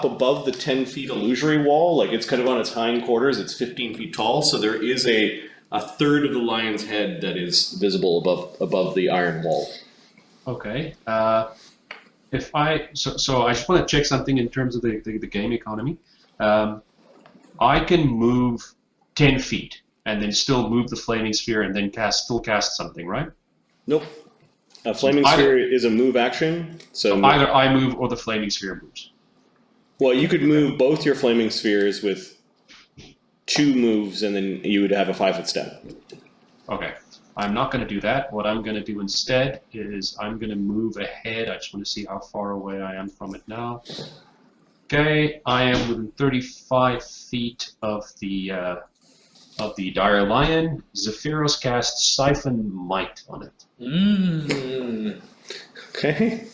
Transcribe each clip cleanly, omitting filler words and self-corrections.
above the 10 feet illusory wall, like it's kind of on its hindquarters, it's 15 feet tall, so there is a third of the lion's head that is visible above the iron wall. Okay. So I just want to check something in terms of the game economy. I can move 10 feet and then still move the flaming sphere and then still cast something, right? Nope. A flaming sphere is a move action, so either I move or the flaming sphere moves. Well, you could move both your flaming spheres with 2 moves, and then you would have a 5-foot step. Okay. I'm not going to do that. What I'm going to do instead is I'm going to move ahead. I just want to see how far away I am from it now. Okay, I am within 35 feet of the dire lion. Zephyros casts Siphon Might on it. Okay.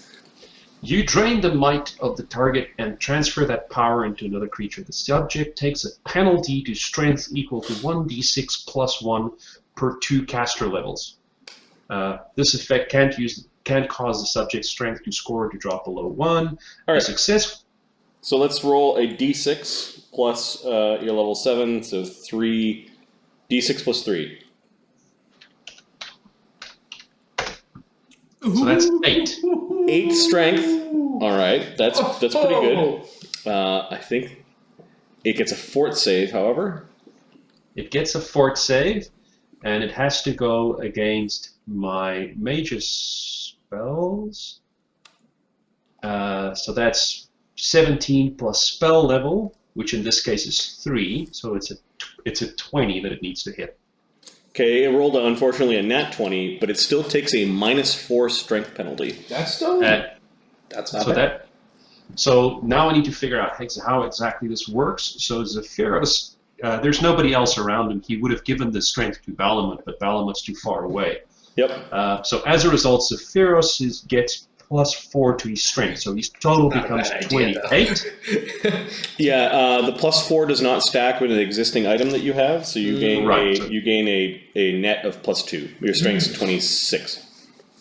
You drain the might of the target and transfer that power into another creature. The subject takes a penalty to strength equal to 1d6 plus 1 per 2 caster levels. This effect can't cause the subject's strength to score to drop below 1. All right. Success. So let's roll a d6 plus your level 7, so 3 d6 plus 3. So that's 8. 8 strength. All right, that's pretty good. I think it gets a fort save, however. It gets a fort save, and it has to go against my mage's spells. So that's 17 plus spell level, which in this case is 3. So it's a 20 that it needs to hit. Okay, it rolled unfortunately a nat 20, but it still takes a -4 strength penalty. That's still that's not bad. So now I need to figure out how exactly this works. So Zephyros, there's nobody else around him. He would have given the strength to Balamut, but Balamut's too far away. Yep. So as a result, Zephyros gets +4 to his strength, so his total becomes 28. Yeah, the +4 does not stack with an existing item that you have, so you gain a net of +2. Your strength's 26.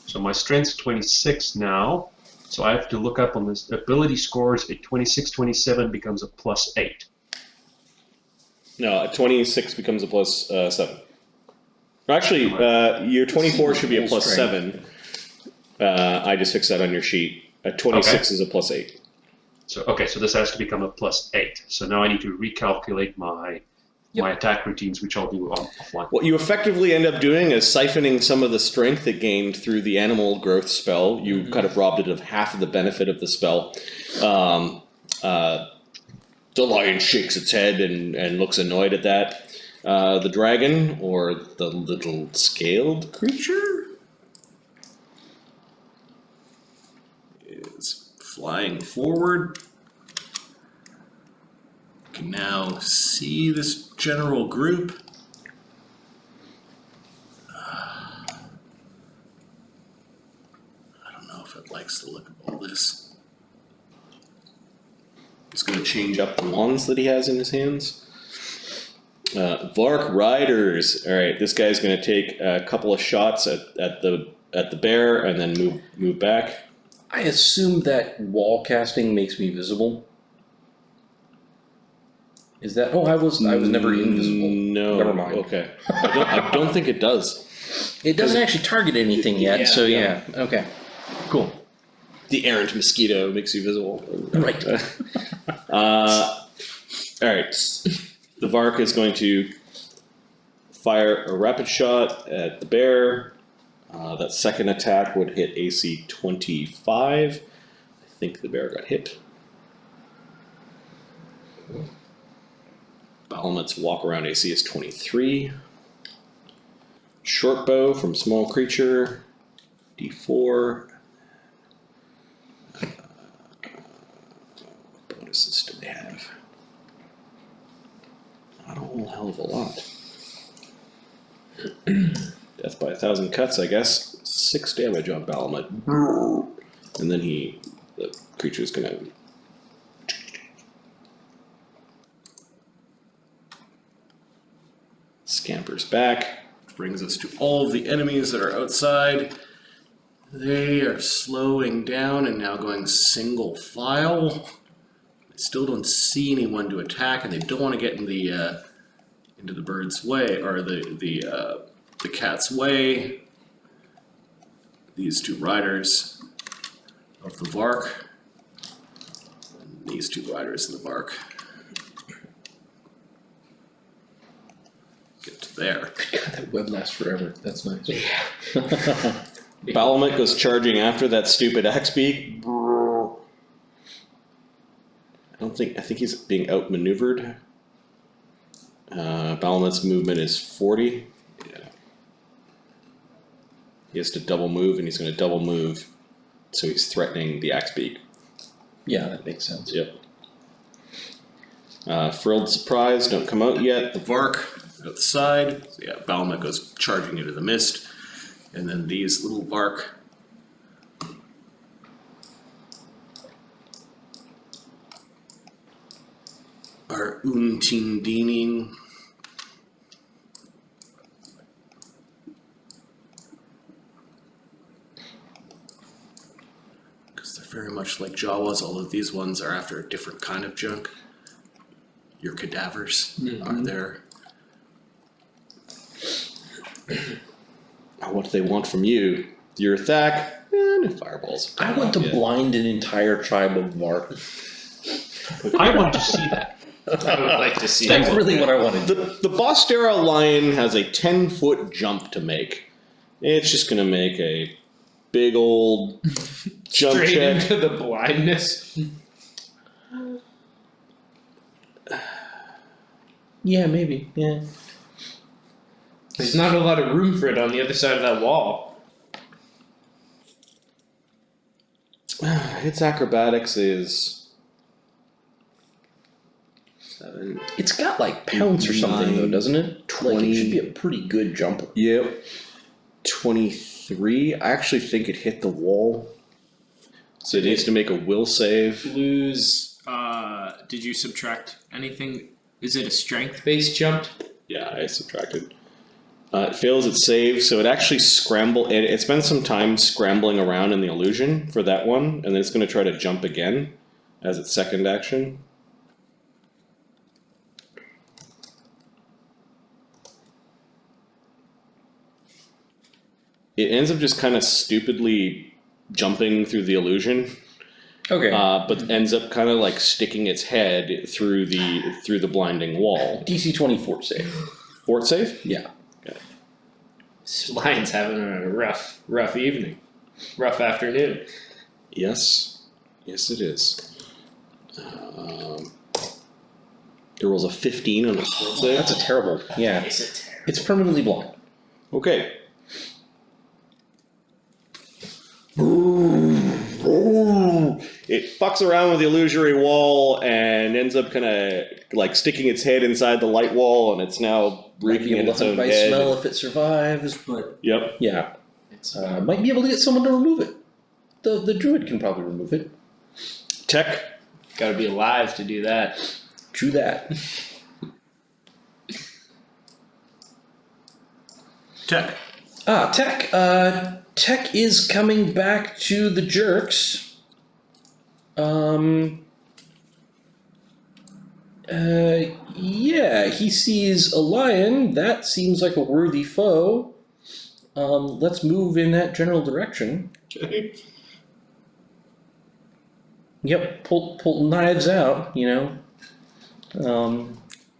So my strength's 26 now. So I have to look up on this ability scores. A 26, 27 becomes a +8. No, a 26 becomes a +7. Actually, your 24 should be a +7. I just fixed that on your sheet. A 26 is a +8. So so this has to become a +8. So now I need to recalculate my attack routines, which I'll do offline. What you effectively end up doing is siphoning some of the strength it gained through the animal growth spell. You kind of robbed it of half of the benefit of the spell. The lion shakes its head and looks annoyed at that. The dragon, or the little scaled creature, is flying forward. You can now see this general group. I don't know if it likes the look of all this. He's going to change up the wands that he has in his hands. Vark Riders. All right, this guy's going to take a couple of shots at the bear and then move back. I assume that wall casting makes me visible. Is that? Oh, I was never invisible. No. Never mind. Okay. I don't think it does. It doesn't actually target anything yet. Yeah. Okay. Cool. The errant mosquito makes you visible. Right. All right. The Vark is going to fire a rapid shot at the bear. That second attack would hit AC 25. I think the bear got hit. Balamut's walk around AC is 23. Short bow from small creature, D4. What bonuses do they have? Not a whole hell of a lot. Death by 1,000 cuts, I guess. 6 damage on Balamut. And then the creature's gonna... scampers back. Which brings us to all of the enemies that are outside. They are slowing down and now going single file. They still don't see anyone to attack, and they don't want to get in into the bird's way or the cat's way. These two riders of the Vark, and these two riders of the Vark. Get to there. God, that web lasts forever. That's nice. Balamut goes charging after that stupid axe beak. I think he's being outmaneuvered. Balamut's movement is 40. Yeah. He has to double move, and he's going to double move, so he's threatening the axe beak. Yeah, that makes sense. Yep. Frilled surprise, don't come out yet. The Vark out the side. So yeah, Balamut goes charging into the mist. And then these little Vark are Untindining. Because they're very much like Jawas, although these ones are after a different kind of junk. Your cadavers are there. What do they want from you? Your attack? Fireballs. I want to blind an entire tribe of Vark. I want to see that. I would like to see That's that. really what I want to do. The Bostera lion has a 10-foot jump to make. It's just going to make a big old jump Straight check. into the blindness. Yeah, maybe. Yeah. There's not a lot of room for it on the other side of that wall. Its acrobatics is 7. It's got like pounce or something though, 9, doesn't it? 20. Like it should be a pretty good jumper. Yep. 23. I actually think it hit the wall. So it needs to make a will save. Lose, did you subtract anything? Is it a strength-based jump? Yeah, I subtracted. It fails its save, so it actually it spends some time scrambling around in the illusion for that one, and then it's going to try to jump again as its second action. It ends up just kind of stupidly jumping through the illusion, Okay. but ends up kind of like sticking its head through the blinding wall. DC 24 save. Fort save? Yeah. This lion's having a rough evening. Rough afternoon. Yes. Yes, it is. It rolls a 15 on a fort save. That's a terrible. Yeah. Is it terrible? It's permanently blind. Okay. It fucks around with the illusory wall and ends up kind of like sticking its head inside the light wall, and it's now reeking in its own by head. smell if it survives, but Yep. yeah, It's might be able to get someone to remove it. The druid can probably remove it. Tech. gotta be alive to do that. True that. Tech. Tech. Tech is coming back to the jerks. Yeah, he sees a lion. That seems like a worthy foe. Let's move in that general direction. Yep, pull knives out, you know.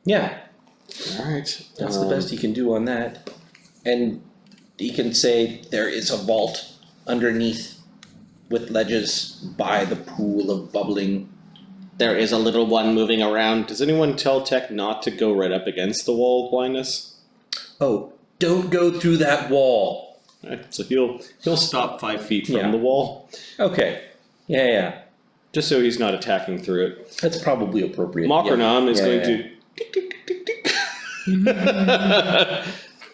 Yeah, Alright. that's the best he can do on that. And he can say there is a vault underneath with ledges by the pool of bubbling. There is a little one moving around. Does anyone tell Tech not to go right up against the wall of blindness? Oh, don't go through that wall. Alright, so he'll stop 5 feet from Yeah. the wall, Okay. Yeah. just so he's not attacking through it. That's probably appropriate. Mokranam is Yeah, going yeah. to tick, tick, tick, tick, tick.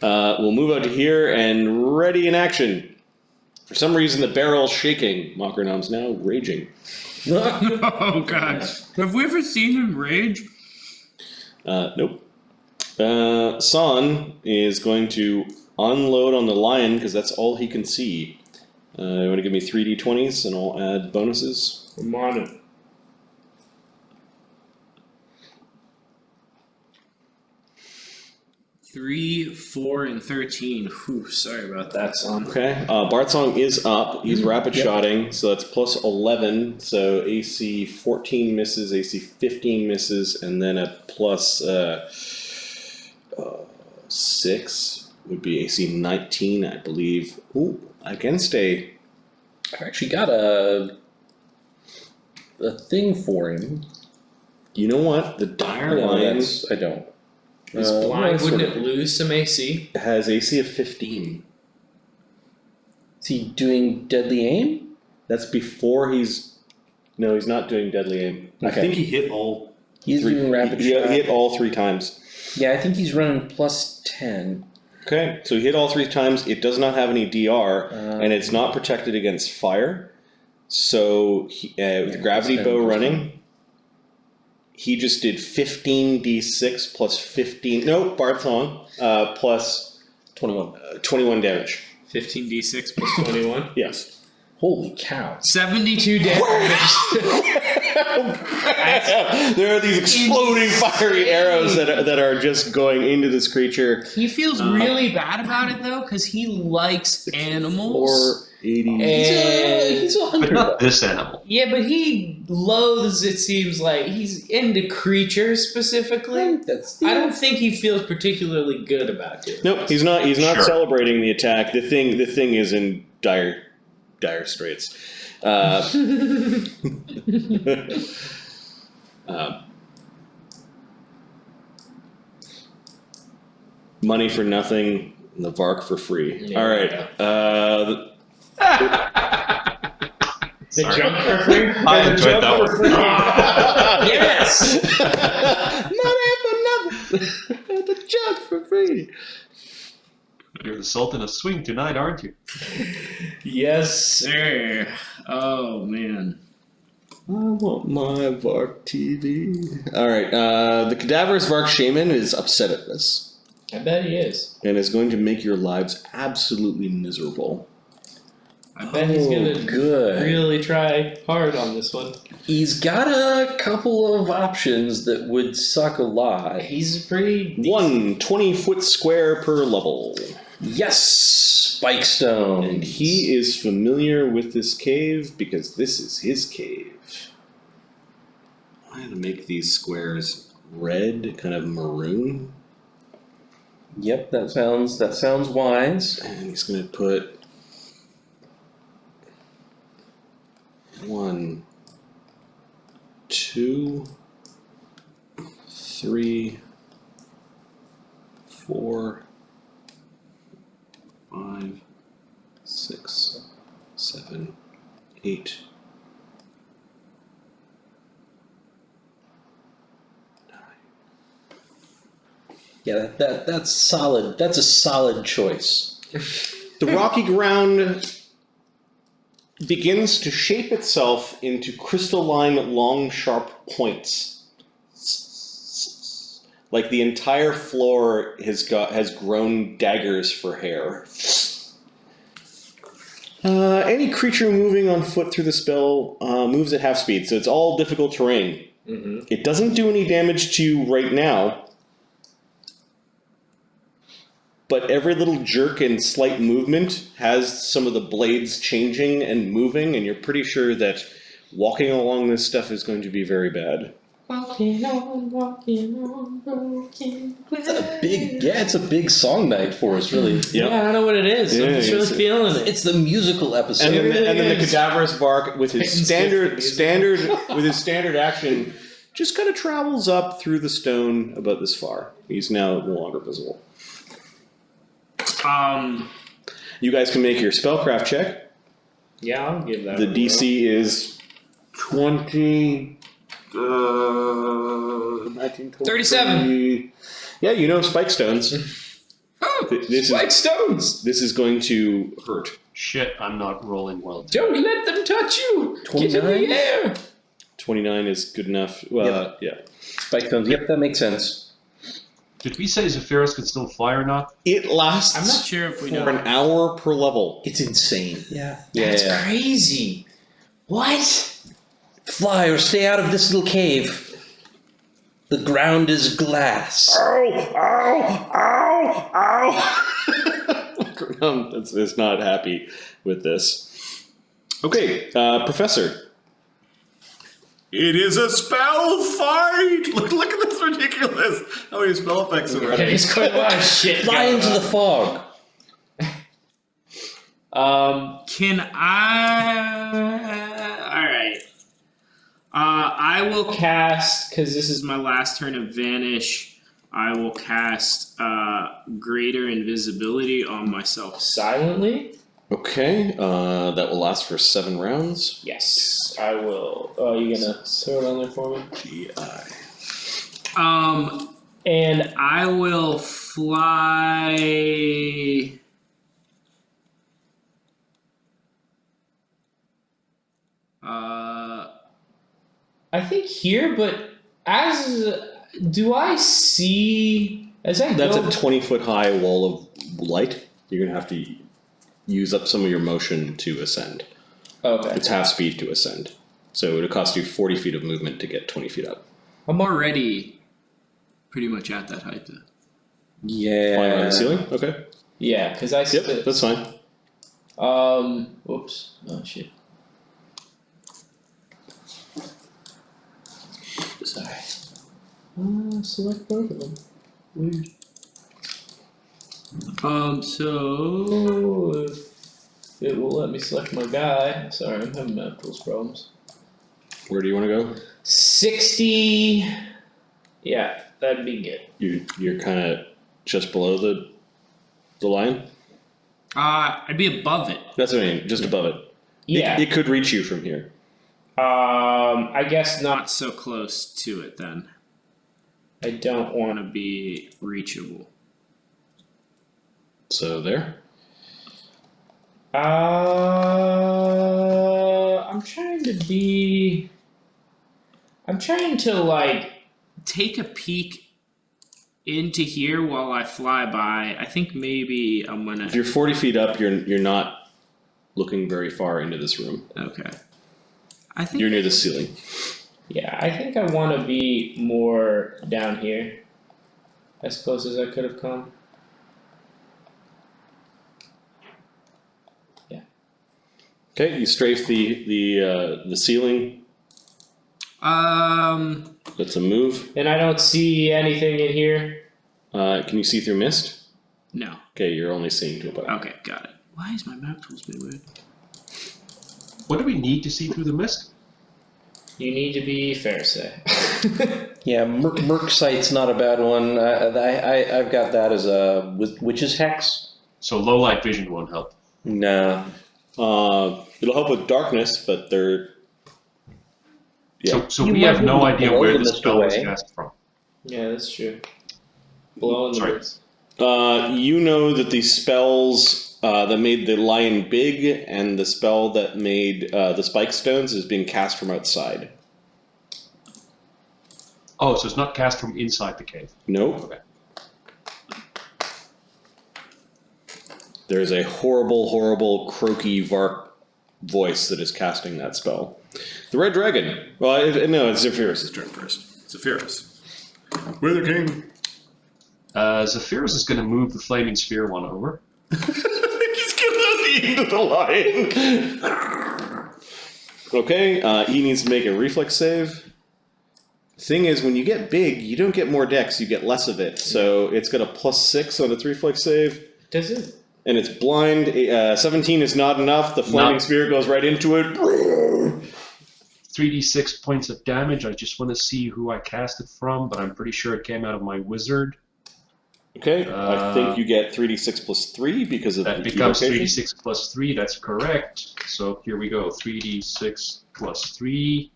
We'll move out to here and ready in action. For some reason, the barrel's shaking. Mokranam's now raging. Oh god. Have we ever seen him rage? Nope. Saun is going to unload on the lion because that's all he can see. You want to give me 3d20s and I'll add bonuses? I'm on it. 3, 4, and 13. Whew, sorry about that, Saun. Okay. Bartsong is up. He's rapid shotting, so that's plus 11. So AC 14 misses, AC 15 misses, and then a plus 6 would be AC 19, I believe. Ooh, against a. I've actually got a thing for him. You know what? The Dire Lion I don't. Is blind, sort wouldn't of- it lose some AC? has AC of 15. Is he doing deadly aim? That's before he's. No, he's not doing deadly aim. I Okay. think he hit all. He's doing rapid he shot. hit all 3 times. Yeah, I think he's running plus 10. Okay, so he hit all 3 times. It does not have any DR, and it's not protected against fire. So with gravity plus 10, bow plus running, he just did 15d6 plus 15. No, Barthong plus 21 damage. 15d6 plus 21. Yes. Holy cow. 72 damage. There are these exploding fiery arrows that are just going into this creature. He feels really bad about it though, because he likes animals. 480. He's a hunter. But not this animal. Yeah, but he loathes, it seems like. He's into creatures specifically. I don't think he feels particularly good about it. Nope, he's not. He's not Sure. celebrating the attack. The thing is in dire straits. Money for nothing, and the Vark for free. Yeah. All right. The Sorry. jump for free? I enjoyed that one. Yes! Money for nothing. The jump for free. You're the Sultan of Swing tonight, aren't you? Yes, sir. Oh, man. I want my Vark TV. All right. The Cadaverous Vark Shaman is upset at this I bet he is. and is going to make your lives absolutely miserable. I bet he's gonna good. really try hard on this one. He's got a couple of options that would suck a lot. He's pretty. 1 20-foot square per level. Yes, spike stone. And he is familiar with this cave because this is his cave. I'm going to make these squares red, kind of maroon. Yep, that sounds wise. And he's going to put 1, 2, 3, 4, 5, 6, 7, 8. 9. Yeah, that's solid. That's a solid choice. The rocky ground begins to shape itself into crystalline, long, sharp points. Like the entire floor has grown daggers for hair. Any creature moving on foot through the spell moves at half speed, so it's all difficult terrain. Mm-hmm. It doesn't do any damage to you right now, but every little jerk and slight movement has some of the blades changing and moving, and you're pretty sure that walking along this stuff is going to be very bad. Walking on broken It's a big song night for us, really. Yep. Yeah, I don't know what it is. Yeah, I'm just really it's- feeling it. It's the musical episode. And then, really the is. Cadaverous Vark, with his Titans standard action, just kind of travels up through the stone about this far. He's now no longer visible. You guys can make your spellcraft check. Yeah, I'll give that The a DC is 20. 19, 37. Yeah, you know spike stones. Oh, This spike is stones! this is going to hurt. Shit, I'm not rolling well. Don't let them touch you! Get in 29? the air! 29 is good enough. Well, yeah. Spike stones. Yep, that makes sense. Did we say Zephyros could still fly or not? It lasts I'm not sure if we for know. an hour per level. It's insane. Yeah. Yeah, That's yeah. crazy. What? Fly or stay out of this little cave. The ground is glass. Ow! Ow! Ow! Ow! Grum is not happy with this. Okay, Professor. It is a spell fight! Look at this ridiculous! How many spell effects are Yeah, running? there's quite a lot of shit. Fly going into on. the fog. Can I? Alright. I will cast, because this is my last turn of Vanish, I will cast Greater Invisibility on myself silently. Okay, that will last for 7 rounds. Yes, I will. Oh, you gonna throw it on there for me? GI. And I will fly. I think here, but do I see as I That's go? a 20-foot high wall of light. You're going to have to use up some of your motion to ascend. Okay. It's half speed to ascend. So it'll cost you 40 feet of movement to get 20 feet up. I'm already pretty much at that height then. Yeah. Flying around the ceiling? Okay. Yeah, because I Yep, that's fine. Whoops. Oh shit. Sorry. Select both of them. Weird. So if it will let me select my guy. Sorry, I'm having map tools problems. Where do you want to go? 60. Yeah, that'd be good. You're kind of just below the line? I'd be above it. That's what I mean, just above it. Yeah. It could reach you from here. I guess not so close to it then. I don't want to be reachable. So there. I'm trying to like take a peek into here while I fly by. I think maybe I'm gonna. If you're 40 feet up, you're not looking very far into this room. Okay. I think. You're near the ceiling. Yeah, I think I want to be more down here, as close as I could have come. Okay, you strafe the ceiling. That's a move. And I don't see anything in here. Can you see through mist? No. Okay, you're only seeing to about. Okay, got it. Why is my map tools being weird? What do we need to see through the mist? You need to be fair, say. Yeah, Merc Sight's not a bad one. I've got that as a Witch's Hex. So low light vision won't help. Nah. It'll help with darkness, but they're. Yeah. So You we might have be no able to idea blow where the the mist spell was away. cast from. Yeah, that's true. Blowing the Sorry. mist. You know that the spells that made the lion big and the spell that made the spike stones is being cast from outside. Oh, so it's not cast from inside the cave. Nope. Okay. There's a horrible, horrible, croaky Vark voice that is casting that spell. The Red Dragon. Well, no, it's Zephyrus' turn first. Zephyrus. We're the king. Zephyrus is going to move the flaming sphere one over. He's getting at the end of the line. Okay, he needs to make a reflex save. Thing is, when you get big, you don't get more dex, you get less of it. So it's got a +6 on its reflex save. Does it? And it's blind. 17 is not enough. The flaming No. sphere goes right into it. 3d6 points of damage. I just want to see who I cast it from, but I'm pretty sure it came out of my wizard. Okay, I think you get 3d6 + 3 because of That the becomes evocation. 3d6 plus 3, that's correct. So here we go, 3d6 plus 3.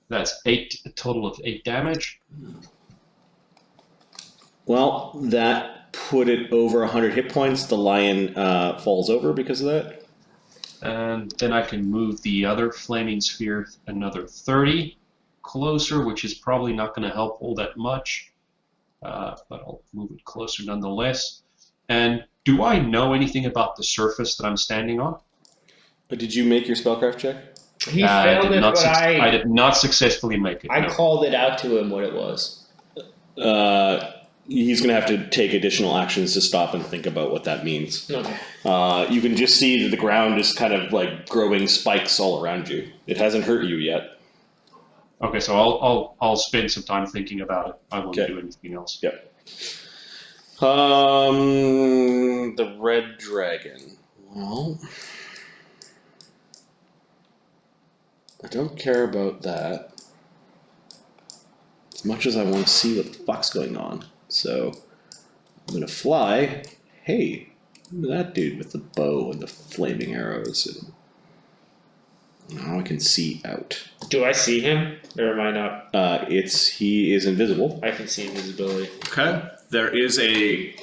That's 8, a total of 8 damage. Well, that put it over 100 hit points. The lion falls over because of that. And then I can move the other flaming sphere another 30 closer, which is probably not going to help all that much. But I'll move it closer nonetheless. And do I know anything about the surface that I'm standing on? But did you make your spellcraft check? He failed it, but I did not successfully make it. I no. called it out to him what it was. He's gonna have to take additional actions to stop and think about what that means. Okay. You can just see that the ground is kind of like growing spikes all around you. It hasn't hurt you yet. Okay, so I'll spend some time thinking about it. I won't do anything else. Yep. The red dragon. Well, I don't care about that as much as I want to see what the fuck's going on. So I'm gonna fly. Hey, look at that dude with the bow and the flaming arrows, and now I can see out. Do I see him, or am I not? He is invisible. I can see invisibility. Okay. There is a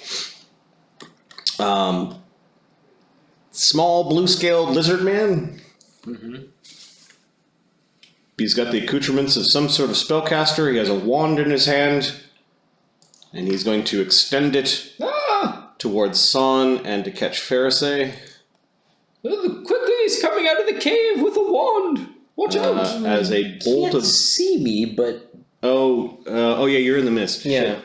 Small blue-scaled lizard man. Mm-hmm. He's got the accoutrements of some sort of spellcaster. He has a wand in his hand, and he's going to extend it towards Saun and to catch Pharisee. Quickly, he's coming out of the cave with a wand. Watch out! As a bolt Can't of see me, but oh yeah, you're in the mist. yeah.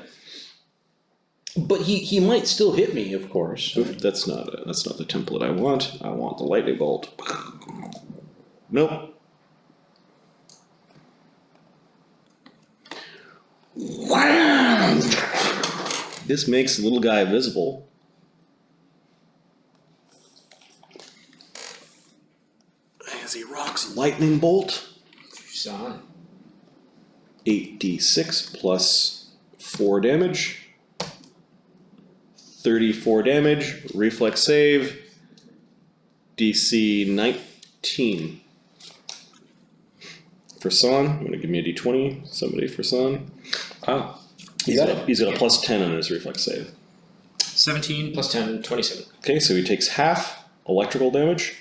But he might still hit me, of course. Shit. That's not the template I want. I want the lightning bolt. Nope. Wow! This makes the little guy visible. As he rocks lightning bolt. Son. 8d6 plus 4 damage. 34 damage. Reflex save. DC 19. For Saun, I'm gonna give me a d20. Somebody for Saun. Ah, He's got a plus 10 on his reflex save. 17 plus 10, 27. Okay, so he takes half electrical damage,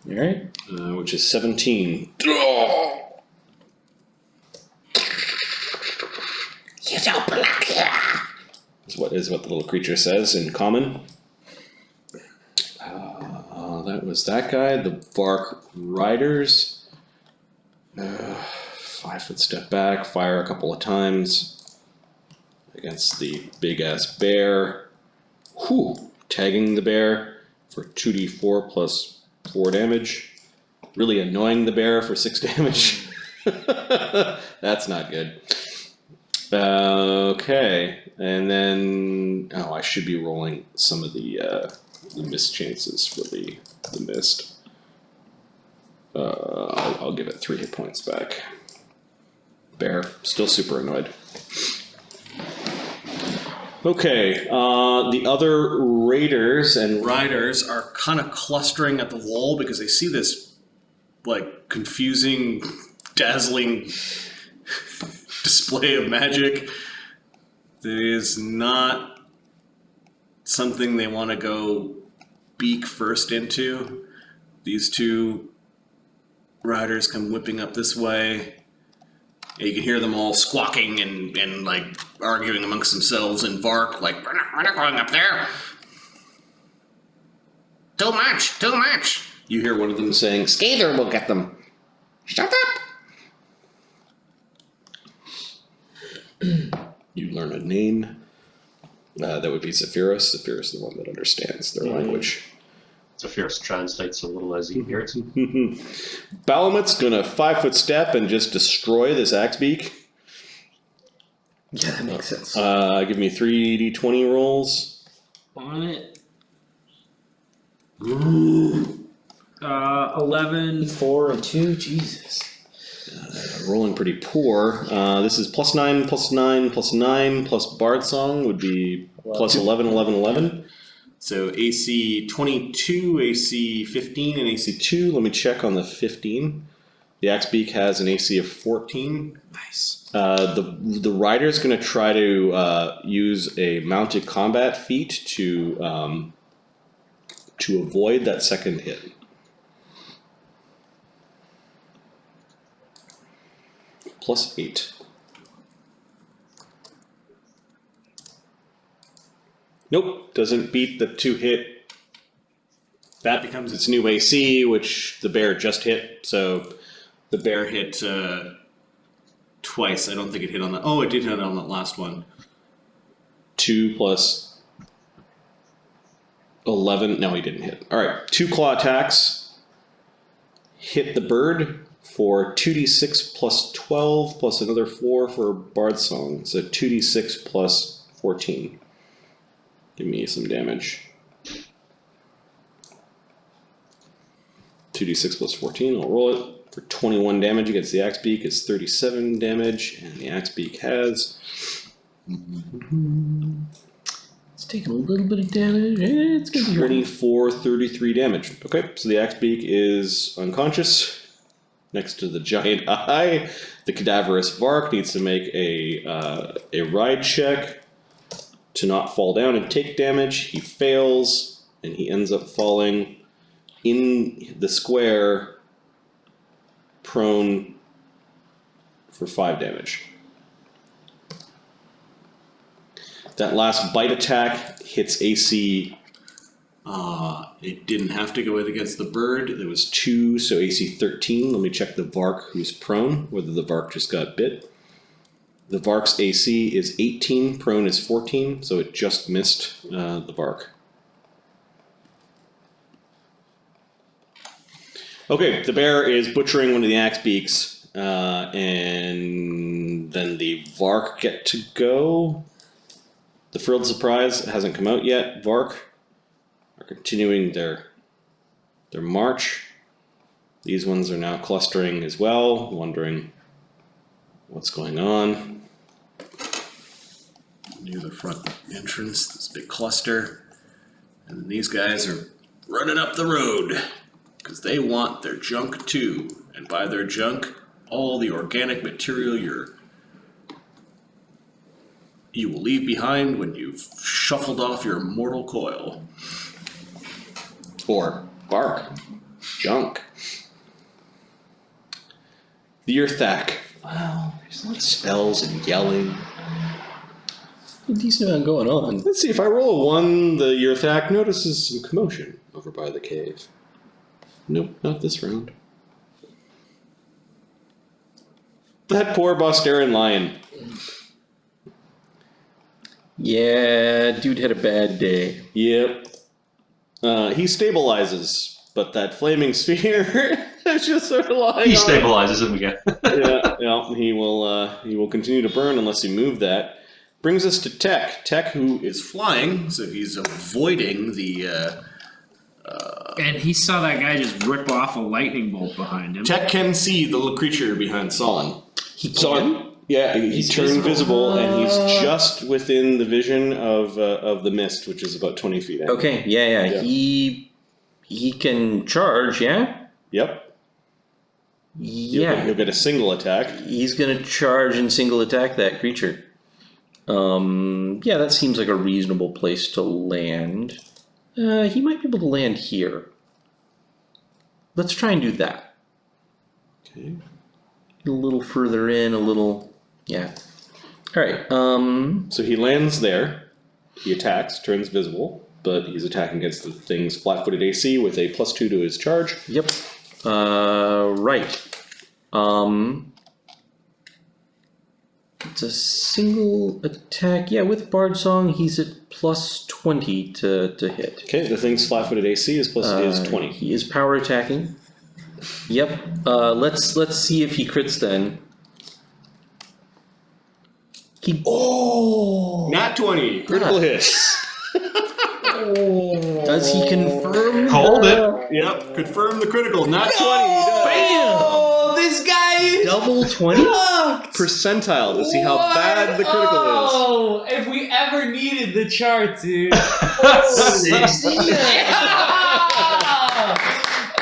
alright. which is 17. Is what the little creature says in common. That was that guy. The Vark Riders. 5 foot step back, fire a couple of times against the big ass bear. Whew. Tagging the bear for 2d4 plus 4 damage. Really annoying the bear for 6 damage. That's not good. Okay, and then I should be rolling some of the miss chances for the mist. I'll give it 3 hit points back. Bear still super annoyed. Okay, the other raiders and riders are kind of clustering at the wall because they see this like confusing, dazzling display of magic. That is not something they want to go beak first into. These two riders come whipping up this way. You can hear them all squawking and like arguing amongst themselves, and Vark like, we're not going up there. Too much. you hear one of them saying, "Scather will get them." Shut up! You learn a name. That would be Zephyrus. Zephyrus is the one that understands their language. Zephyrus translates a little as he hears. Balaamut's gonna 5 foot step and just destroy this axe beak. Yeah, that makes sense. Give me 3d20 rolls. On it. 11, 4, and 2. Jesus. Rolling pretty poor. This is plus 9, plus 9, plus 9, plus Bard Song would be plus 11, 11, 11. So AC 22, AC 15, and AC 2. Let me check on the 15. The axe beak has an AC of 14. Nice. The rider's going to try to use a mounted combat feat to avoid that second hit. Plus 8. Nope, doesn't beat the 2 hit That becomes its new AC, which the bear just hit. So The bear hit twice. I don't think it hit on that. Oh, it did hit on that last one. 2 plus 11. No, he didn't hit. All right, 2 claw attacks. Hit the bird for 2d6 plus 12 plus another 4 for Bard Song. So 2d6 plus 14. Give me some damage. 2d6 plus 14, I'll roll it. For 21 damage against the axe beak, it's 37 damage, and the axe beak has... It's taking a little bit of damage. It's gonna be hurt. 24, 33 damage. Okay, so the axe beak is unconscious. Next to the giant eye, the Cadaverous Vark needs to make a ride check to not fall down and take damage. He fails, and he ends up falling in the square, prone for 5 damage. That last bite attack hits AC. It didn't have to go against the bird. There was 2, so AC 13. Let me check the Vark who's prone, whether the Vark just got bit. The Vark's AC is 18, prone is 14, so it just missed the Vark. Okay, the bear is butchering one of the axe beaks, and then the Vark get to go. The Frilled Surprise hasn't come out yet. Vark are continuing their march. These ones are now clustering as well, wondering what's going on. Near the front entrance, this big cluster. And then these guys are running up the road because they want their junk too. And by their junk, all the organic material you will leave behind when you've shuffled off your mortal coil. Or bark. Junk. The Earthak. Wow, there's a lot of spells and yelling. A decent amount going on. Let's see, if I roll a 1, the Earthak notices some commotion over by the cave. Nope, not this round. That poor Bostarian lion. Yeah, dude had a bad day. Yep. He stabilizes, but that flaming sphere is just sort of lying He on. stabilizes him again. Yeah, he will continue to burn unless you move that. Brings us to Tech. Tech, who is Flying, so he's avoiding the. And he saw that guy just rip off a lightning bolt behind him. Tech can see the little creature behind Saun. He Saun. Yeah, he He's turned visible. visible, and he's just within the vision of the mist, which is about 20 feet out. Okay, yeah. He can charge, yeah? Yep. Yeah. He'll get a single attack. He's gonna charge and single attack that creature. Yeah, that seems like a reasonable place to land. He might be able to land here. Let's try and do that. Okay. A little further in, a little... Yeah. Alright, So he lands there. He attacks, turns visible, but he's attacking against the thing's flat-footed AC with a +2 to his charge. Yep. Right. It's a single attack. Yeah, with Bard Song, he's at +20 to hit. Okay, the thing's flat-footed AC is 20. He is power attacking. Yep. Let's see if he crits then. He Nat 20! Critical hit. does he confirm? Called it. Yep, confirm the critical. Nat 20! Oh, this guy is Double 20? fucked! Percentile to see how bad the critical is. Oh, if we ever needed the chart, dude.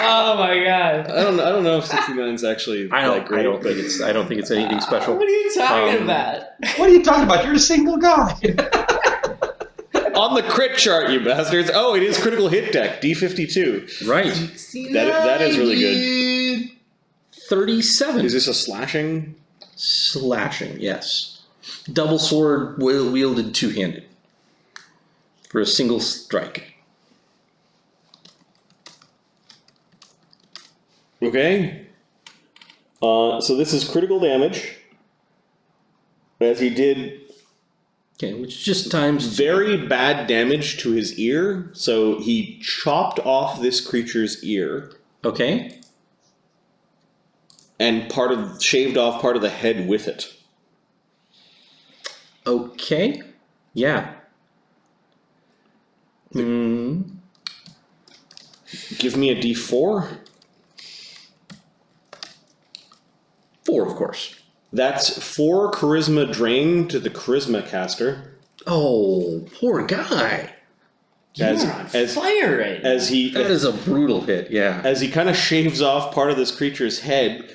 Oh my god. I don't know if 69 is actually I that great. don't think it's anything special. What are you talking Um, about? What are you talking about? You're a single guy. On the crit chart, you bastards. Oh, it is critical hit deck, D52. Right. That is really good. 37. Is this a slashing? Slashing, yes. Double sword wielded two-handed. For a single strike. Okay. So this is critical damage. As he did Okay, which just times very bad damage to his ear. So he chopped off this creature's ear Okay. and shaved off part of the head with it. Okay. Yeah. Hmm. Give me a D4. 4, of course. That's 4 charisma drain to the charisma caster. Oh, poor guy. You're on fire right now. As he That is a brutal hit, yeah. as he kind of shaves off part of this creature's head.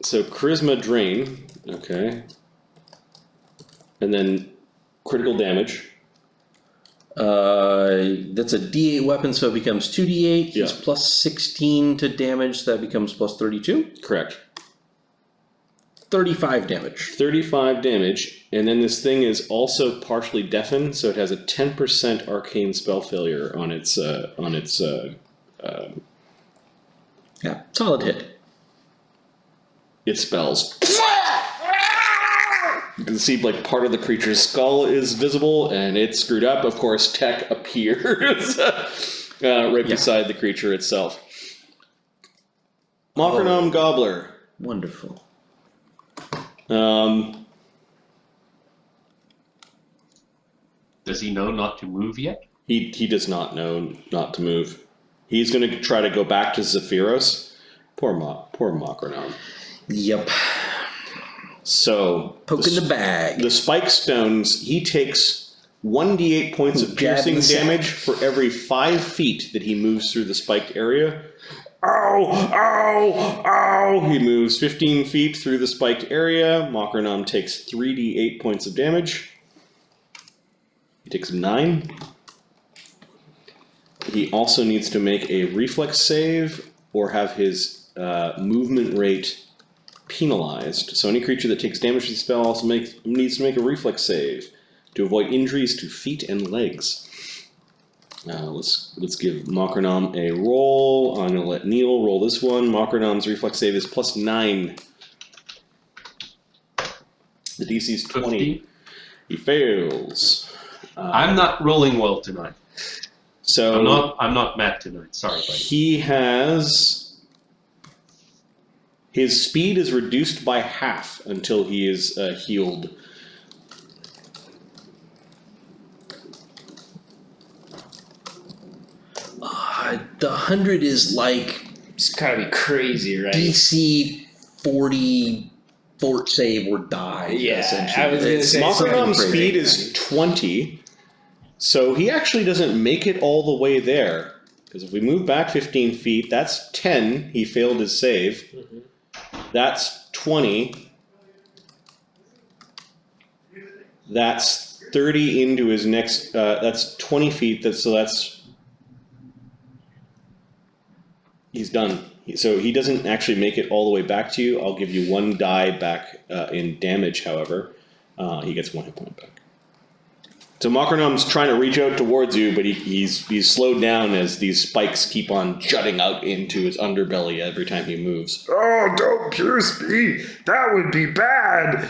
So charisma drain, okay, and then critical damage. That's a D8 weapon, so it becomes 2D8. He's Yeah. plus 16 to damage, so that becomes plus 32. Correct. 35 damage. 35 damage, and then this thing is also partially deafened, so it has a 10% arcane spell failure on its Yeah, solid hit. its spells. You can see like part of the creature's skull is visible, and it's screwed up. Of course, tech appears right beside the creature itself. Mockernom Gobbler. Wonderful. Does he know not to move yet? He does not know not to move. He's going to try to go back to Zephyros. Poor Mockernom. Yep. So Poke in the bag. the spike stones. He takes 1d8 points of Jab in piercing the sack. damage for every 5 feet that he moves through the spiked area. Ow! Ow! Ow! He moves 15 feet through the spiked area. Mockernom takes 3d8 points of damage. He takes 9. He also needs to make a reflex save or have his movement rate penalized. So any creature that takes damage from the spell also needs to make a reflex save to avoid injuries to feet and legs. Let's give Mockernom a roll. I'm going to let Neil roll this one. Mockernom's reflex save is plus 9. The DC is 20. 15? He fails. I'm not rolling well tonight. So I'm not mad tonight. Sorry, buddy. he has... His speed is reduced by half until he is healed. The 100 is like It's gotta be crazy, right? DC 40 fort save or die. Yeah, essentially. I was gonna It's say something Mockernom's crazy. speed is 20, so he actually doesn't make it all the way there. Because if we move back 15 feet, that's 10. He failed his save. That's 20. That's 30 into his next. That's 20 feet. That's. He's done. So he doesn't actually make it all the way back to you. I'll give you 1 die back in damage, however. He gets 1 hit point back. So Mockernom's trying to reach out towards you, but he's slowed down as these spikes keep on jutting out into his underbelly every time he moves. Oh, don't pierce me! That would be bad!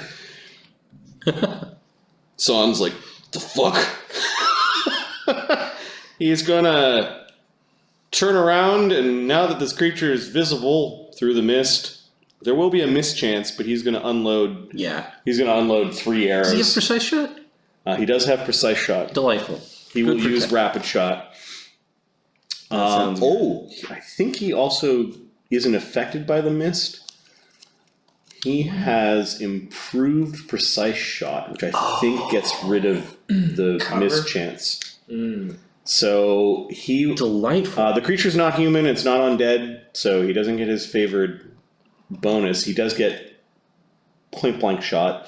Saun's like, the fuck? He's gonna turn around, and now that this creature is visible through the mist, there will be a mischance, but he's gonna unload. Yeah. He's gonna unload 3 arrows. Does he have precise shot? He does have precise shot. Delightful. He will Good for use Ted. rapid shot. sounds I think he also isn't affected by the mist. He has improved precise shot, which I think gets rid of the Cover? mischance. Mm. So he Delightful. the creature's not human, it's not undead, so he doesn't get his favored bonus. He does get point blank shot.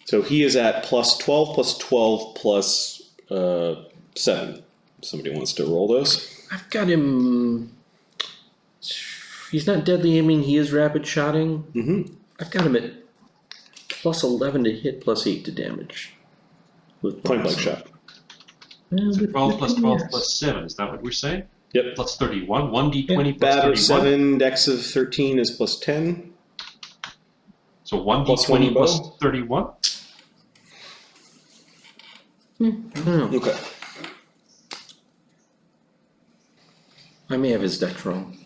So he is at plus 12 plus 12 plus 7. Somebody wants to roll those? I've got him. He's not deadly aiming, he is rapid shotting. Mm-hmm. I've got him at plus 11 to hit, plus 8 to damage. With Point blank shot. 12 plus 12 plus 7. Is that what we're saying? Yep. Plus 31. 1d20 plus Bat of 31. 7, dex of 13 is plus 10. So 1d20 Plus one plus bow. 31. Okay. I may have his dex wrong.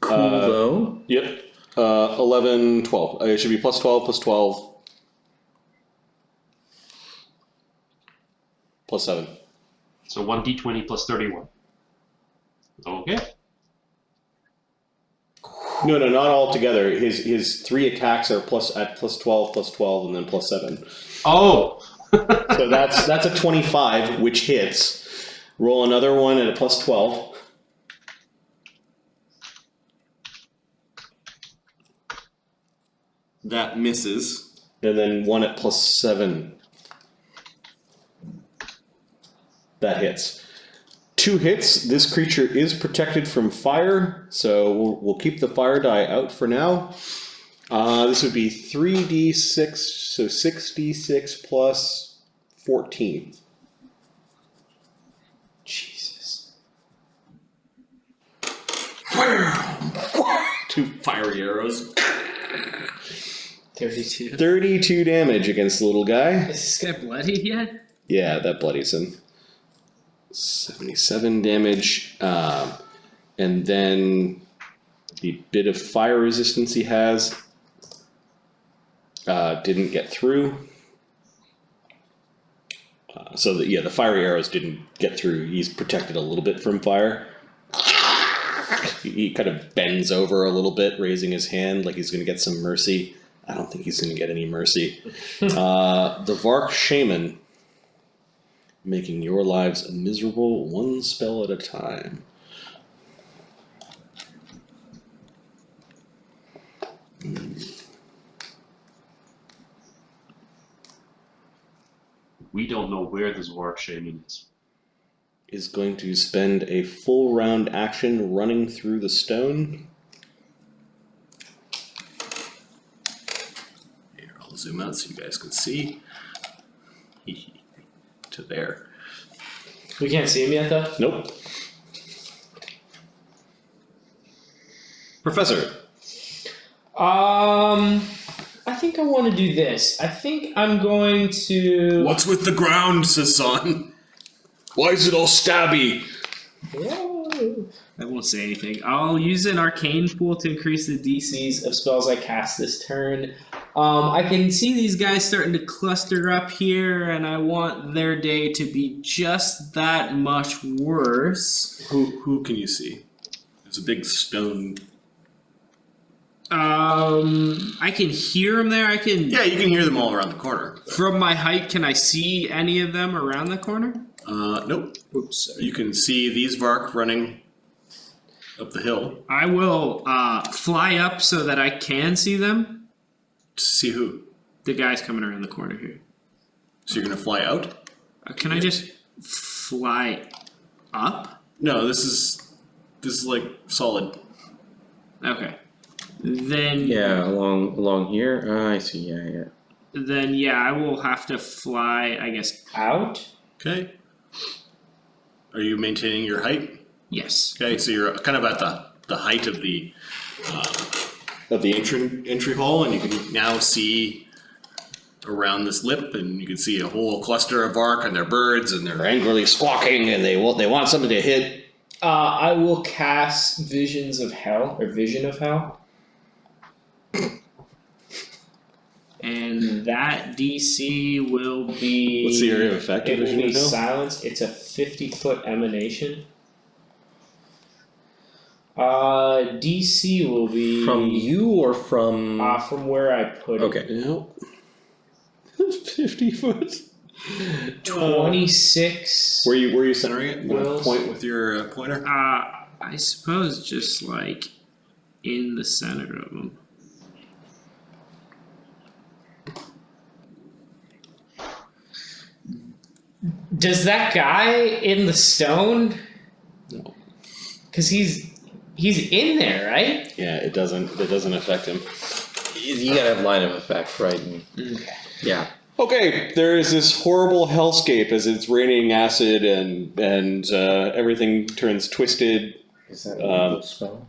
Cool Uh, though. Yep. 11, 12. It should be plus 12, plus 12. Plus 7. So 1d20 plus 31. Okay. No, not all together. His 3 attacks are plus 12, and then plus 7. Oh! So that's a 25, which hits. Roll another one at a plus 12. That misses. And then one at plus 7. That hits. 2 hits. This creature is protected from fire, so we'll keep the fire die out for now. This would be 3d6, so 6d6 plus 14. Jesus. 2 fiery arrows. 32. 32 damage against the little guy. Is this guy bloody yet? Yeah, that bloodies him. 77 damage. And then the bit of fire resistance he has didn't get through. The fiery arrows didn't get through. He's protected a little bit from fire. He kind of bends over a little bit, raising his hand like he's going to get some mercy. I don't think he's going to get any mercy. The Vark Shaman, making your lives miserable one spell at a time. We don't know where this Vark Shaman is. Is going to spend a full round action running through the stone. Here, I'll zoom out so you guys can see. To there. We can't see him yet, though? Nope. Professor. I think I want to do this. I think I'm going to... What's with the ground, says Saun. Why is it all stabby? Whoa. I won't say anything. I'll use an arcane pool to increase the DCs of spells I cast this turn. I can see these guys starting to cluster up here, and I want their day to be just that much worse. Who can you see? There's a big stone. I can hear them there. Yeah, you can hear them all around the corner. From my height, can I see any of them around the corner? Nope. Oops, sorry. You can see these Vark running up the hill. I will fly up so that I can see them. To see who? The guys coming around the corner here. So you're gonna fly out? Can I just fly up? No, this is like solid. Okay. Then Yeah, along here. I see. Yeah. Then yeah, I will have to fly, I guess, out. Okay. Are you maintaining your height? Yes. Okay, so you're kind of at the height of the entry hall, and you can now see around this lip, and you can see a whole cluster of Vark and their birds, and They're angrily squawking, and they want something to hit. I will cast Visions of Hell, or Vision of Hell. And that DC will be... What's the area of effect of It will Vision be of Hell? silenced. It's a 50-foot emanation. DC will be... From you or from? from where I put it. Okay. Nope. 50 foot. 26. where you centering it? Wills. Point with your pointer. I suppose just like in the center of them. Does that guy in the stone? No. Because he's in there, right? Yeah, it doesn't affect him. You gotta have line of effect, right? And, Okay. yeah. Okay, there is this horrible hellscape as it's raining acid and everything turns twisted. Is that a spell?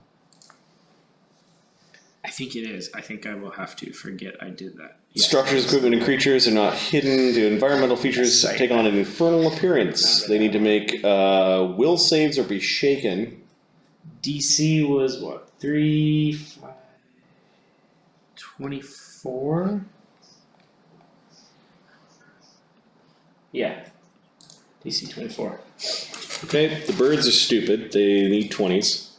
I think it is. I think I will have to forget I did that. Structures, equipment, and creatures are not hidden. The environmental features Yes, take on an infernal appearance. They need to make will saves or be shaken. DC was what? 3, 5, 24? Yeah. DC 24. Okay, the birds are stupid. They need 20s.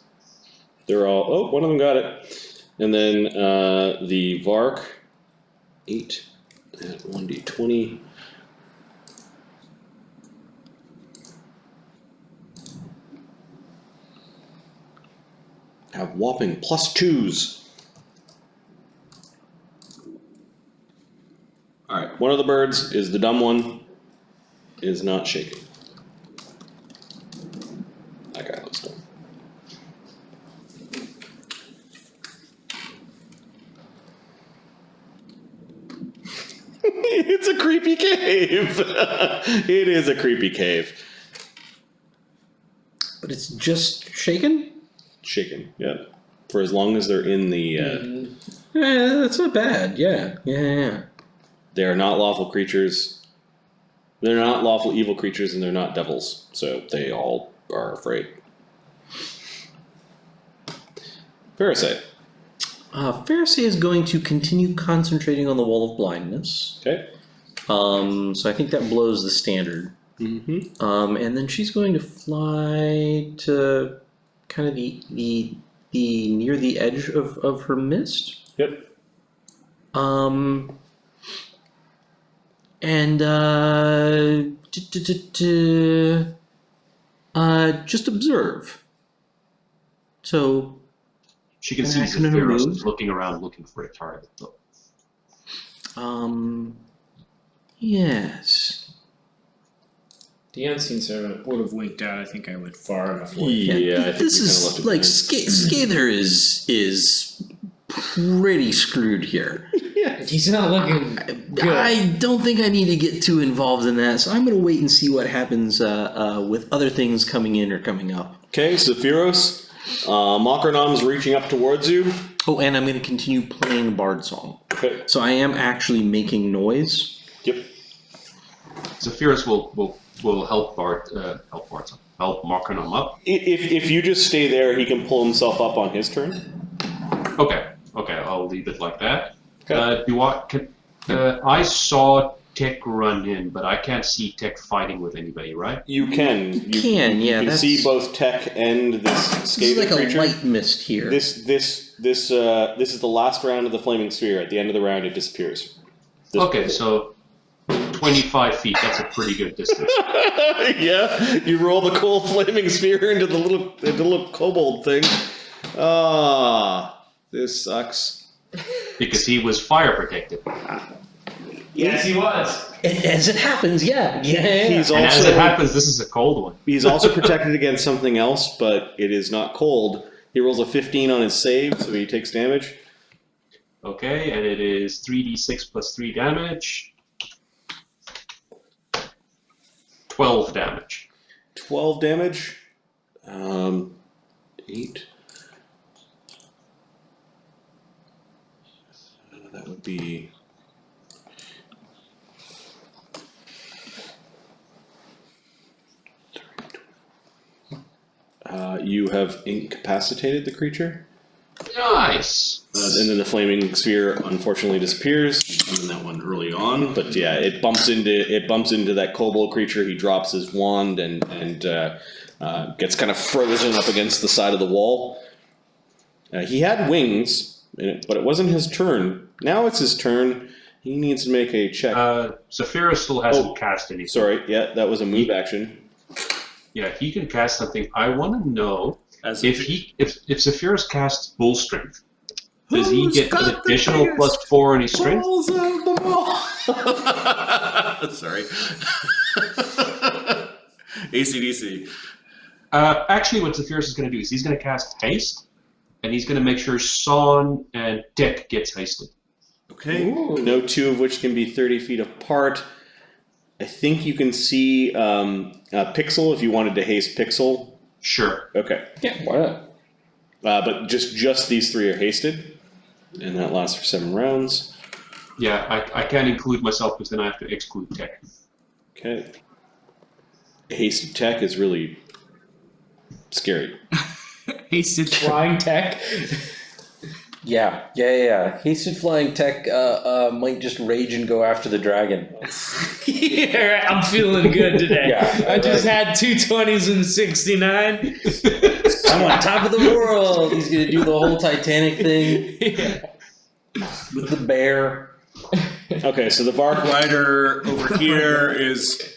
They're all... Oh, one of them got it. And then the Vark, 8 at 1d20. Have whopping +2s. Alright, one of the birds is the dumb one, is not shaking. That guy looks dumb. It's a creepy cave. It is a creepy cave. But it's just shaken? Shaken, yeah. For as long as they're in the... Yeah, that's not bad. Yeah. They are not lawful creatures. They're not lawful evil creatures, and they're not devils. So they all are afraid. Pharisee. Pharisee is going to continue concentrating on the wall of blindness. Okay. So I think that blows the standard. Mm-hmm. And then she's going to fly to kind of the near the edge of her mist. Yep. And just observe. So She can see Accident Zephyros removed. looking around looking for a target, though. yes. The unseen servant would have winked out. I think I went far enough away. Yeah, I think this you kinda is left it like behind. Scather is pretty screwed here. He's not looking good. I don't think I need to get too involved in that, so I'm going to wait and see what happens with other things coming in or coming up. Okay, Zephyros. Makarnom's reaching up towards you. Oh, and I'm going to continue playing Bard Song. Okay. So I am actually making noise. Yep. Zephyros will help help Markinum up. If you just stay there, he can pull himself up on his turn. Okay, I'll leave it like that. Okay. I saw Tech run in, but I can't see Tech fighting with anybody, right? You can. You can, yeah, You can that's- see both Tech and this This is skating like a creature. light mist here. This is the last round of the flaming sphere. At the end of the round, it disappears. Okay, so 25 feet. That's a pretty good distance. Yeah, you roll the cold flaming sphere into the little kobold thing. Ah, this sucks. Because he was fire protected. Yes, he was. As it happens, yeah. He's And as it also happens, this is a cold one. he's also protected against something else, but it is not cold. He rolls a 15 on his save, so he takes damage. Okay, and it is 3d6 plus 3 damage. 12 damage. 12 damage. 8. That would be. You have incapacitated the creature, Nice! and then the flaming sphere unfortunately disappears. I mean that one early on, but yeah, it bumps into that kobold creature. He drops his wand and gets kind of frozen up against the side of the wall. He had wings, but it wasn't his turn. Now it's his turn. He needs to make a check. Zephyros still hasn't cast anything. Sorry, yeah, that was a move action. Yeah, he can cast something. I want to know As if Zephyros casts Bull Strength, does he Who's get got an the additional biggest +4 in his strength? balls of them all? Sorry. ACDC. Actually, what Zephyros is going to do is he's going to cast Haste, and he's going to make sure Saun and Dick gets hasted. Okay. No two of which can be 30 feet apart. I think you can see Pixel if you wanted to haste Pixel. Sure. Okay. Yeah, why not? But just these three are hasted. And that lasts for 7 rounds. Yeah, I can't include myself because then I have to exclude tech. Okay. Hasted tech is really scary. Hasted flying tech. Yeah. Hasted flying tech might just rage and go after the dragon. Yeah, I'm feeling good today. Yeah, I just had 2 20s and 69. I'm on top of the world. He's gonna do the whole Titanic thing with the bear. Okay, so the Vark Rider over here is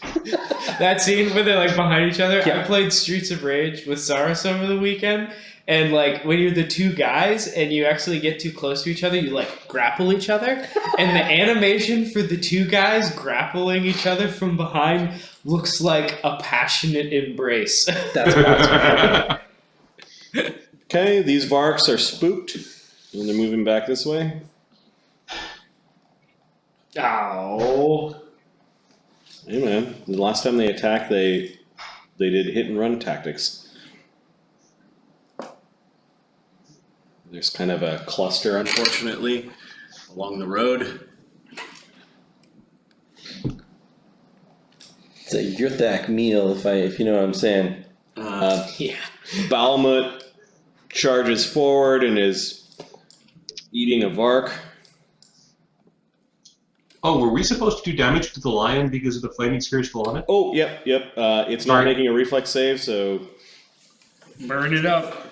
That scene where they're like behind each other. Yeah. I played Streets of Rage with Saurus over the weekend, and like when you're the two guys and you actually get too close to each other, you like grapple each other, and the animation for the two guys grappling each other from behind looks like a passionate embrace. That's awesome. Okay, these Varks are spooked. And they're moving back this way. Oh. Hey man, the last time they attacked, they did hit and run tactics. There's kind of a cluster, unfortunately along the road. It's a Yurthak meal, if you know what I'm saying. Yeah. Balamut charges forward and is eating a Vark. Oh, were we supposed to do damage to the lion because of the flaming sphere still on it? Oh, yep. It's not Sorry. making a reflex save, so Burn it up.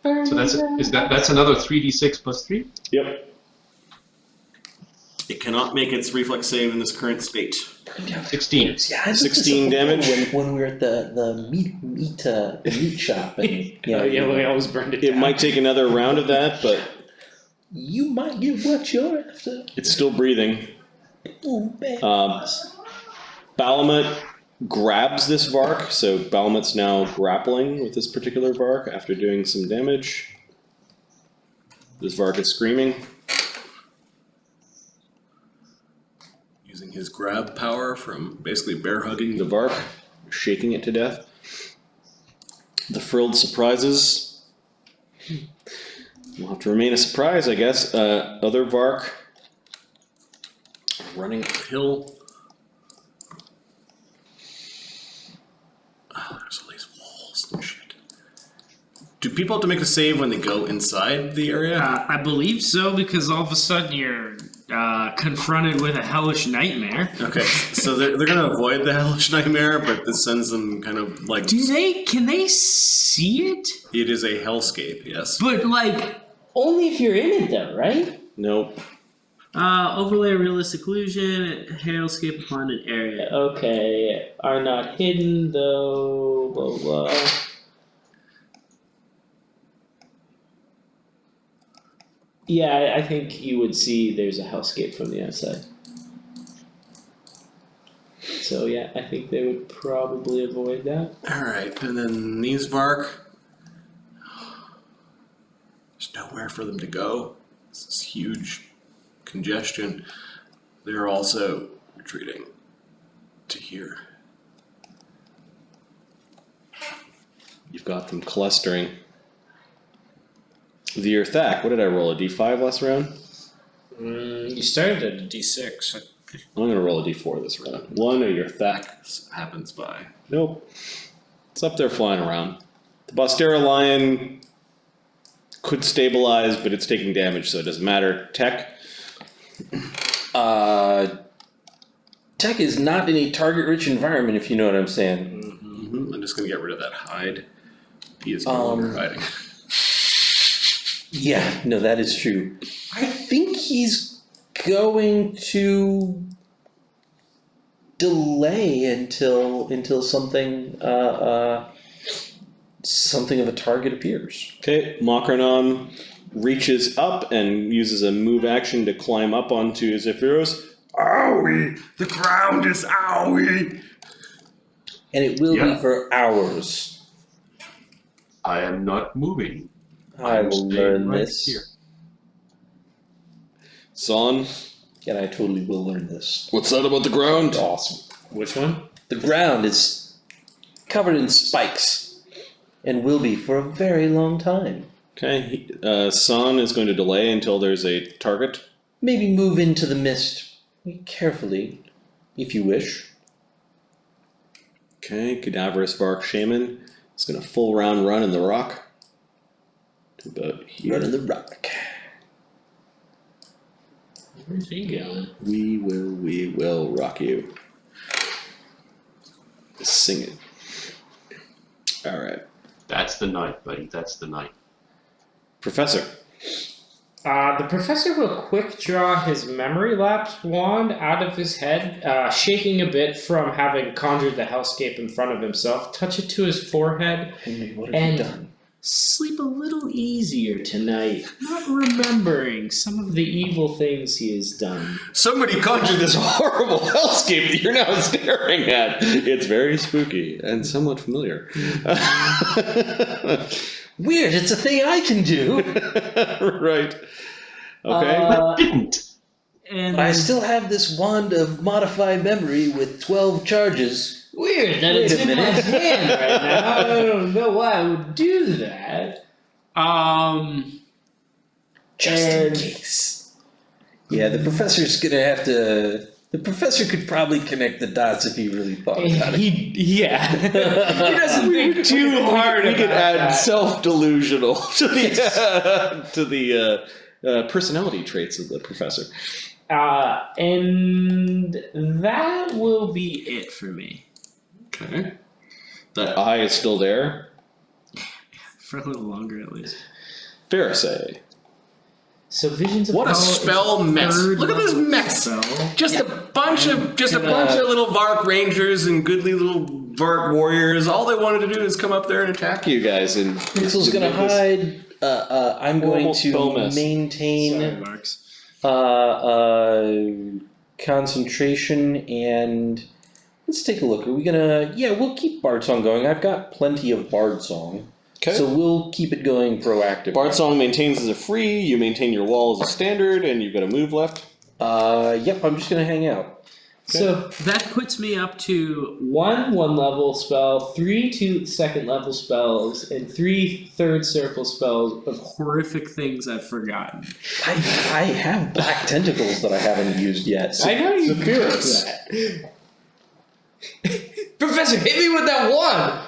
So that's another 3d6 plus 3? yep. It cannot make its reflex save in this current state. 16. Yeah, I did 16 this damage. when we were at the meat shop, and Oh yeah, we always burned it It down. might take another round of that, but you might get what you're after. it's still breathing. Ooh, man. Balamut grabs this Vark, so Balamut's now grappling with this particular Vark after doing some damage. This Vark is screaming. Using his grab power from basically bear hugging The Vark, shaking it to death. The Frilled surprises. Will have to remain a surprise, I guess. Other Vark running hill. Oh, there's all these walls and shit. Do people have to make a save when they go inside the area? I believe so, because all of a sudden you're confronted with a hellish nightmare. Okay, so they're gonna avoid the hellish nightmare, but this sends them kind of like Can they see it? it is a hellscape. Yes. But like only if you're in it though, right? Nope. Overlay realistic illusion, hailscape upon an area. Okay, are not hidden though. Blah blah. Yeah, I think you would see there's a hellscape from the outside. So yeah, I think they would probably avoid that. Alright, and then these Vark. There's nowhere for them to go. This is huge congestion. They're also retreating to here. You've got them clustering. The Earthak, what did I roll? A d5 last round? You started at a d6. I'm gonna roll a d4 this round. One of your Thak. Happens by. Nope. It's up there flying around. The Bostera Lion could stabilize, but it's taking damage, so it doesn't matter. Tech. Tech is not in a target-rich environment, if you know what I'm saying. I'm just gonna get rid of that hide. He is no longer hiding. Yeah, no, that is true. I think he's going to delay until something something of a target appears. Okay, Makranam reaches up and uses a move action to climb up onto Zephyros. Owie! The ground is owie! And it will Yeah. be for hours. I am not moving. I I'm will staying learn right this. here. Saun, And I totally will learn this. what's that about the ground? Awesome. Which one? The ground is covered in spikes and will be for a very long time. Okay, Saun is going to delay until there's a target. Maybe move into the mist carefully, if you wish. Okay, Cadaverous Vark shaman is going to full round run in the rock. To about here. Run in the rock. Where's he going? We will rock you. Sing it. Alright. That's the night, buddy. That's the night. Professor. The professor will quick draw his memory lapse wand out of his head, shaking a bit from having conjured the hellscape in front of himself, touch it to his forehead, Henry, what have and you done? sleep a little easier tonight, not remembering some of the evil things he has done. Somebody conjured this horrible hellscape that you're now staring at. It's very spooky and somewhat familiar. Weird, it's a thing I can do. Right. Okay. But didn't. And But I still have this wand of modified memory with 12 charges. weird that Wait it's a in my minute. hand right now. I don't know why I would do that. Just in And- case. Yeah, the professor's gonna have to... The professor could probably connect the dots if he really thought about it. He doesn't think too hard. We could about add that. self-delusional to the personality traits of the professor. And that will be it for me. Okay. That eye is still there. For a little longer, at least. Pharisee. So visions of What a Power is spell mess. third Look at this level mess. spell. Just a bunch of little Vark Rangers and goodly little Vark Warriors. All they wanted to do is come up there and attack you. You guys in Pixel's gonna hide. I'm going horrible spell to mess. maintain Sorry, Marks. concentration and let's take a look. Are we gonna? Yeah, we'll keep Bard Song going. I've got plenty of Bard Song, Okay. so we'll keep it going proactive. Bard Song maintains as a free, you maintain your wall as a standard, and you've got a move left. Yep. I'm just gonna hang out. So that puts me up to 1 level spell, 3 2nd level spells, and 3 third circle spells of horrific things I've forgotten. I have black tentacles that I haven't used yet. I know you Zephyrus. that. Professor, hit me with that wand.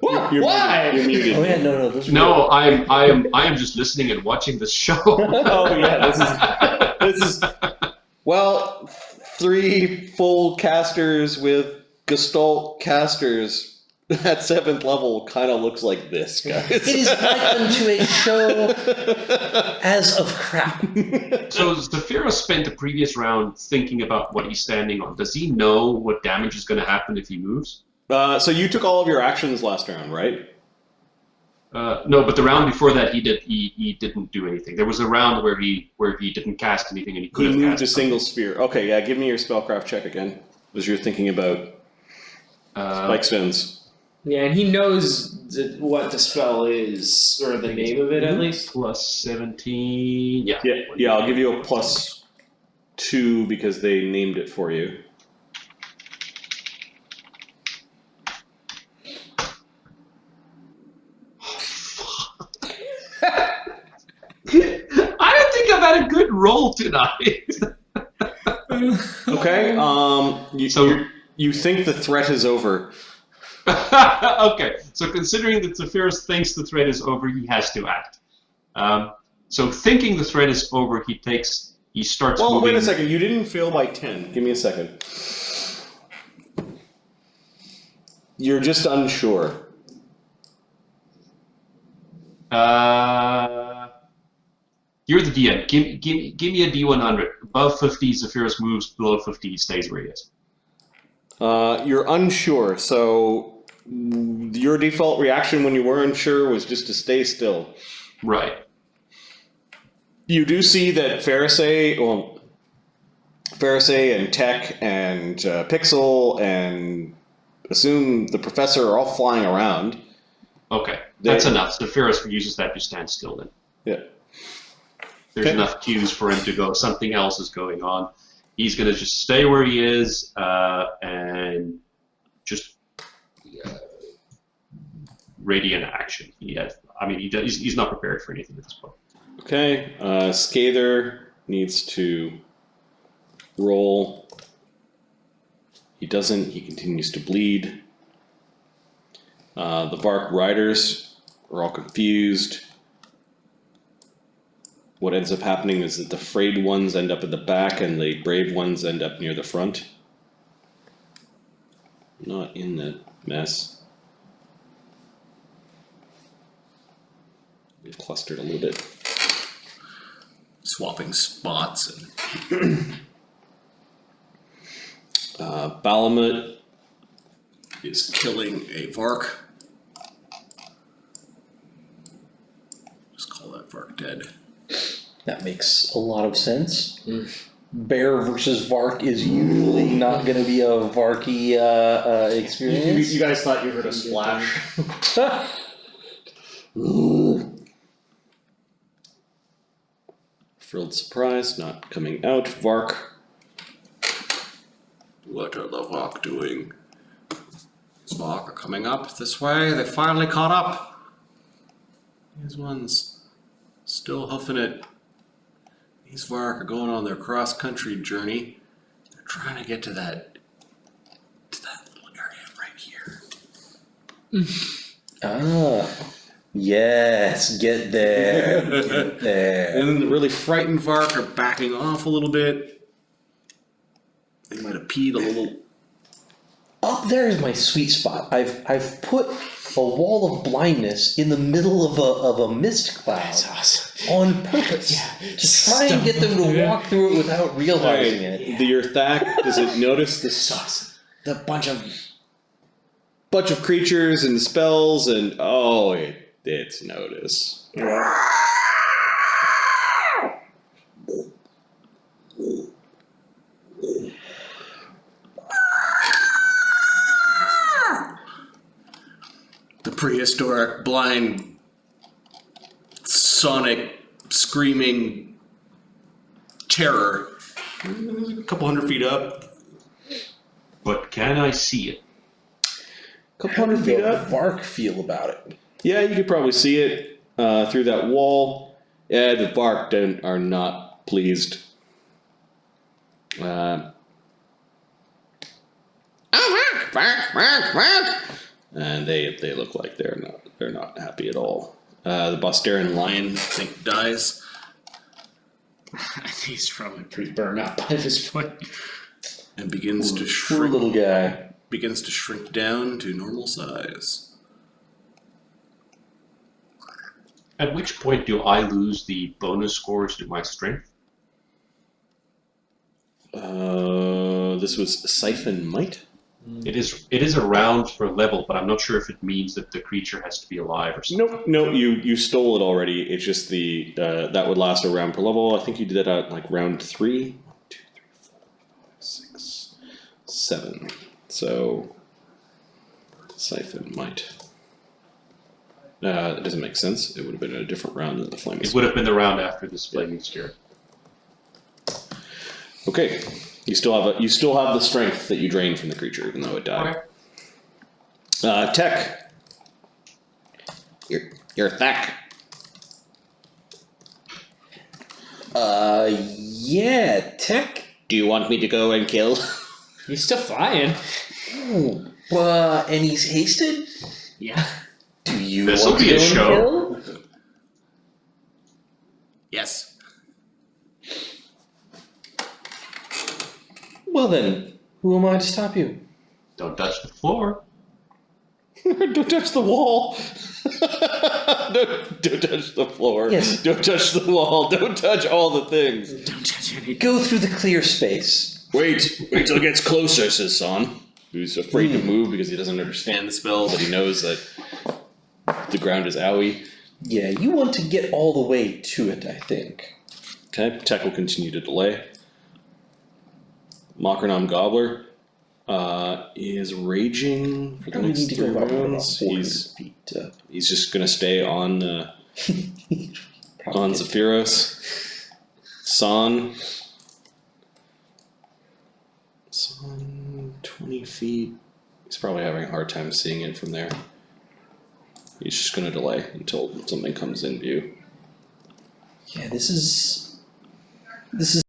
What? You're Why? Muted. You're muted. Oh yeah, no, those are No, I am just listening and watching this show. Oh yeah, this is well, 3 full casters with Gestalt casters at 7th level kind of looks like this, guys. It is like unto a show as of crap. So Zephyrus spent the previous round thinking about what he's standing on. Does he know what damage is going to happen if he moves? So you took all of your actions last round, right? No, but the round before that he didn't do anything. There was a round where he didn't cast anything and he could He have moved cast a single sphere. Okay, yeah, give me your spellcraft check again. As you're thinking about spike stones. Yeah, and he knows what the spell is, or the name of it at least. Plus 17. Yeah. Yeah, I'll give you a +2 because they named it for you. I don't think I've had a good roll tonight. Okay, you think the threat is over. Okay, so considering that Zephyrus thinks the threat is over, he has to act. So thinking the threat is over, he starts Well, moving. wait a second. You didn't fail by 10. Give me a second. You're just unsure. You're the DM. Give me a D100. Above 50, Zephyrus moves. Below 50, he stays where he is. You're unsure, so your default reaction when you were unsure was just to stay still. Right. You do see that Pharisee and Tech and Pixel and assume the professor are all flying around. Okay, that's enough. Zephyrus uses that to stand still then. Yeah. there's enough cues for him to go, something else is going on. He's going to just stay where he is and just radiant action. He's not prepared for anything at this point. Okay, Scather needs to roll. He doesn't, he continues to bleed. The Vark riders are all confused. What ends up happening is that the frayed ones end up at the back and the brave ones end up near the front. Not in the mess. We've clustered a little bit. Swapping spots and Balamut is killing a Vark. Just call that Vark dead. That makes a lot of sense. Bear versus Vark is usually not going to be a Varky experience. You guys thought you heard a splash. Frilled surprise, not coming out. Vark. What are the Vark doing? These Vark are coming up this way. They finally caught up. These ones still hoofing it. These Vark are going on their cross-country journey. They're trying to get to that little area right here. Yes, get there. Get there. And then the really frightened Vark are backing off a little bit. They might have peed a little. Up there is my sweet spot. I've put a wall of blindness in the middle of a mist cloud. That's awesome. On purpose. To try and get them to walk through it without realizing it. Your Thack, does it notice the bunch of creatures and spells and it's notice. The prehistoric, blind, sonic, screaming terror. A couple hundred feet up. But can I see it? How does the Vark feel about it? Yeah, you could probably see it through that wall. Yeah, the Vark are not pleased. And they look like they're not happy at all. The Bostarian lion, I think dies. I think he's probably pretty burned up by this point. And begins to Poor shrink. little guy. Begins to shrink down to normal size. At which point do I lose the bonus scores to my strength? This was Siphon Might. It is a round per level, but I'm not sure if it means that the creature has to be alive or something. No, you stole it already. It's just the that would last a round per level. I think you did that at like round 3. 1, 2, 3, 4, 5, 6, 7. So Siphon Might. It doesn't make sense. It would have been a different round than the Flaming It Spear. would have been the round after this flaming spear. Okay, you still have the strength that you drained from the creature, even though it died. Okay. Tech. Your Thack. Yeah, Tech. Do you want me to go and kill? He's still flying. Ooh, and he's hasted? Yeah. Do you This'll want to be a go and show. kill? Yes. Well then, who am I to stop you? Don't touch the floor. Don't touch the wall. don't touch the floor. Yes. Don't touch the wall. Don't touch all the things. Don't touch any. Go through the clear space. Wait till it gets closer, says Saun, who's afraid to move because he doesn't understand the spell, but he knows that the ground is owie. Yeah, you want to get all the way to it, I think. Okay, Tech will continue to delay. Mockernom Gobbler is raging for the Probably next need to go 3 about rounds. 400 feet. He's just gonna stay on Zephyros. Saun. 20 feet. He's probably having a hard time seeing it from there. He's just gonna delay until something comes in view. Yeah, this is